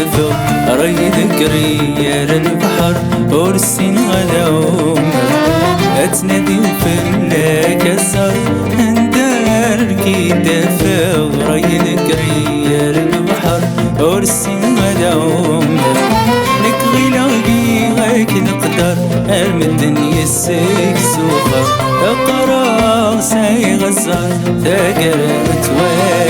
دفق راي ذكري يا البحر ورسين غلاوم اتنادي وفلاك الزر انداركي دفق راي ذكري يا البحر ورسين غلاوم لك غلاقي غيك نقدر ارمي الدنيا السيك سوخر اقرا ساي غزار ثقرت واقف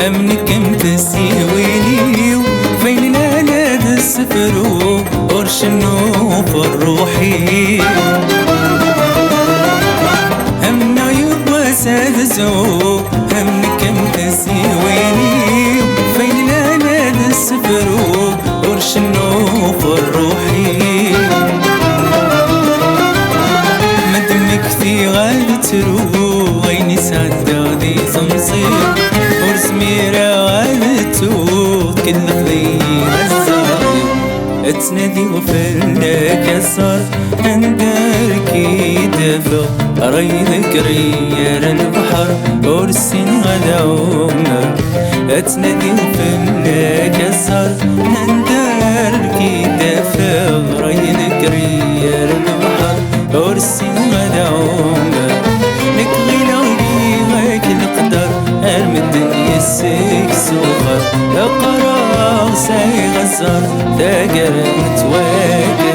أمنك تسيويني فين أنا السفرو ورشنو فروحي أمنا يبقى سادزو أمنك تسيويني فين أنا السفرو ورشنو فروحي مدمك في غالترو غيني سادة زمصير ورسميرة غالتو كل خلي غزالي اتنادي وفلك الصار انداركي دفق راي ذكري يا البحر ورسين غلاوم اتنادي وفلك الصار انداركي دفق راي ذكري يا البحر ورسين غلاوم لك غلاقي غيك نقدر ارمي الدنيا السيك سوخر اقرا ساي غزار ثقرت واقف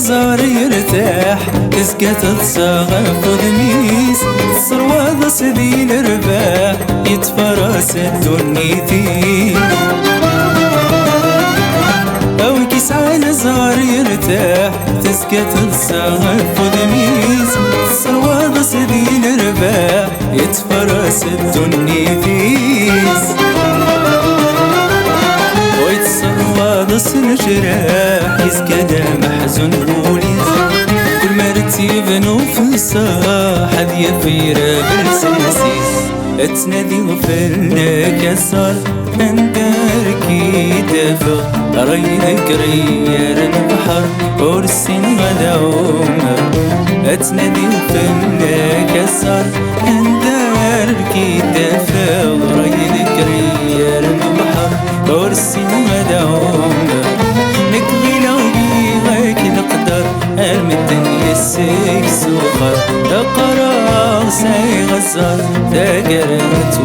زار يرتاح تسقى تتصاغف ودميس الصروة ضسدي الرباح يتفرس الدنيتي او كيس على زار يرتاح تسقى تتصاغف ودميس الصروة ضسدي الرباح يتفرس الدنيتيس ويتصروا الجراح يسكد محزون بوليس كل ما رتيب نوفصاح هذيا فيرا بالسنسيس اتنادي وفلك الصار انداركي دفق راي ذكري يا البحر ورسين غلاوم اتنادي وفلك الصار انداركي دفق راي ذكري يا البحر ورسين غلاوم لك غلاقي غيك نقدر ارمي الدنيا السيك سوخر اقرا ساي غزار ثقرت